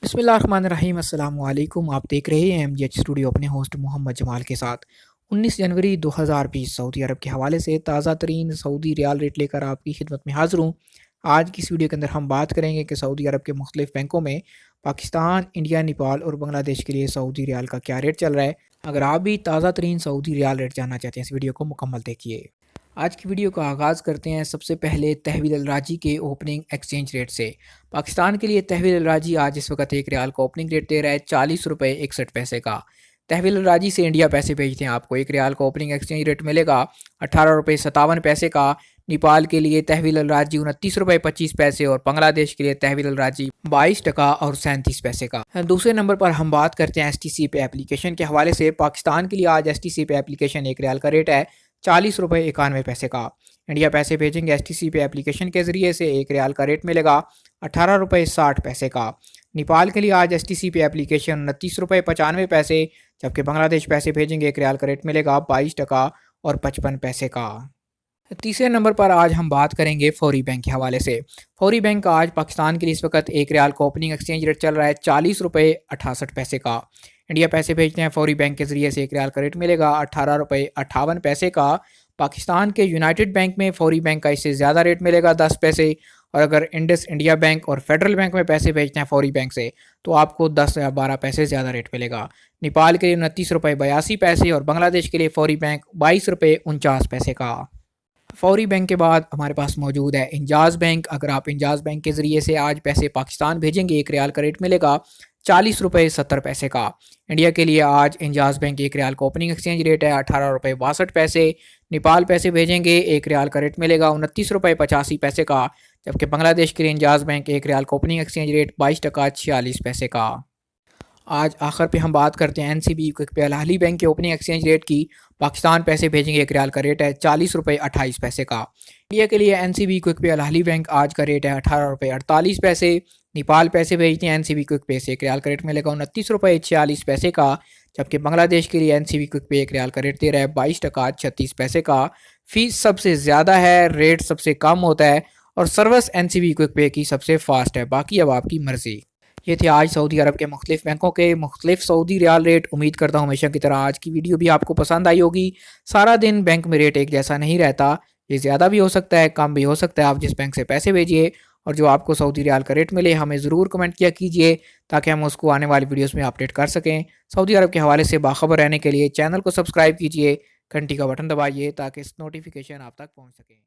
बिस्मिल्लाहिर्रहमानिर्रहीम अस्सलाम वालेकुम। आप देख रहे हैं एमजीएच स्टूडियो अपने होस्ट मोहम्मद जमाल के साथ। 19 जनवरी 2020 सऊदी अरब के हवाले से ताज़ा तरीन सऊदी रियाल रेट लेकर आपकी खिदमत में हाज़िर हूँ। आज की इस वीडियो के अंदर हम बात करेंगे कि सऊदी अरब के मुख्तलिफ बैंकों में पाकिस्तान, इंडिया, नेपाल और बांग्लादेश के लिए सऊदी रियाल का क्या रेट चल रहा है। अगर आप भी ताज़ा तरीन सऊदी रियाल रेट जानना चाहते हैं इस वीडियो को मुकम्मल देखिए। आज की वीडियो का आगाज़ करते हैं सबसे पहले तहवील अल राजी के ओपनिंग एक्सचेंज रेट से। पाकिस्तान के लिए तहवील अल राजी आज इस वक्त एक रियाल का ओपनिंग रेट दे रहा है 40 रुपये 61 पैसे का। तहवील अल राजी से इंडिया पैसे भेजते हैं आपको एक रियाल का ओपनिंग एक्सचेंज रेट मिलेगा 18 रुपये 57 पैसे का। नेपाल के लिए तहवील अल राजी 29 रुपये 25 पैसे और बांग्लादेश के लिए तहवील अल राजी 22 टका और 37 पैसे का। दूसरे नंबर पर हम बात करते हैं STC पे एप्लीकेशन के हवाले से। पाकिस्तान के लिए आज STC पे एप्लीकेशन एक रियाल का रेट है 40 रुपये 91 पैसे का। इंडिया पैसे भेजेंगे STC पे एप्लीकेशन के ज़रिए से एक रियाल का रेट मिलेगा 18 रुपये 60 पैसे का। नेपाल के लिए आज STC पे एप्लीकेशन 29 रुपये 95 पैसे, जबकि बांग्लादेश पैसे भेजेंगे एक रियाल का रेट मिलेगा 22 टका और 55 पैसे का। तीसरे नंबर पर आज हम बात करेंगे फौरी बैंक के हवाले से। फौरी बैंक का आज पाकिस्तान के लिए इस वक्त एक रियाल का ओपनिंग एक्सचेंज रेट चल रहा है 40 रुपये 68 पैसे का। इंडिया पैसे भेजते हैं फौरी बैंक के ज़रिए से एक रियाल का रेट मिलेगा 18 रुपये 58 पैसे का। पाकिस्तान के यूनाइटेड बैंक में फौरी बैंक का इससे ज़्यादा रेट मिलेगा 10 पैसे, और अगर इंडस इंडिया बैंक और फेडरल बैंक में पैसे भेजते हैं फौरी बैंक से तो आपको 10 या 12 पैसे ज़्यादा रेट मिलेगा। नेपाल के लिए 29 रुपये 82 पैसे और बांग्लादेश के लिए फौरी बैंक 22 रुपये 49 पैसे का। फौरी बैंक के बाद हमारे पास मौजूद है इंजाज़ बैंक। अगर आप इंजाज़ बैंक के ज़रिए से आज पैसे पाकिस्तान भेजेंगे एक रियाल का रेट मिलेगा 40 रुपये 70 पैसे का। इंडिया के लिए आज इंजाज़ बैंक एक रियाल का ओपनिंग एक्सचेंज रेट है 18 रुपये 62 पैसे। नेपाल पैसे भेजेंगे एक रियाल का रेट मिलेगा 29 रुपये 85 पैसे का, जबकि बांग्लादेश के लिए इंजाज़ बैंक एक रियाल का ओपनिंग एक्सचेंज रेट 22 टका 46 पैसे का। आज आखिर पे हम बात करते हैं NCB क्विक पे अल अहली बैंक के ओपनिंग एक्सचेंज रेट की। पाकिस्तान पैसे भेजेंगे एक रियाल का रेट है 40 रुपये 28 पैसे का। इंडिया के लिए NCB क्विक पे अल अहली बैंक आज का रेट है 18 रुपये 48 पैसे। नेपाल पैसे भेजते हैं NCB क्विक पे से एक रियाल का रेट मिलेगा 29 रुपये 46 पैसे का, जबकि बांग्लादेश के लिए NCB क्विक पे एक रियाल का रेट दे रहा है 22 टका 36 पैसे का। फीस सबसे ज़्यादा है, रेट सबसे कम होता है और सर्विस NCB क्विक पे की सबसे फास्ट है। बाकी अब आपकी मर्ज़ी। ये थे आज सऊदी अरब के मुख्तलिफ बैंकों के मुख्तलिफ सऊदी रियाल रेट। उम्मीद करता हूँ हमेशा की तरह आज की वीडियो भी आपको पसंद आई होगी। सारा दिन बैंक में रेट एक जैसा नहीं रहता, ये ज़्यादा भी हो सकता है, कम भी हो सकता है। आप जिस बैंक से पैसे भेजिए और जो आपको सऊदी रियाल का रेट मिले हमें ज़रूर कमेंट किया कीजिए ताकि हम उसको आने वाली वीडियोज़ में अपडेट कर सकें। सऊदी अरब के हवाले से बाखबर रहने के लिए चैनल को सब्सक्राइब कीजिए, घंटी का बटन दबाइए ताकि इस नोटिफिकेशन आप तक पहुँच सकें।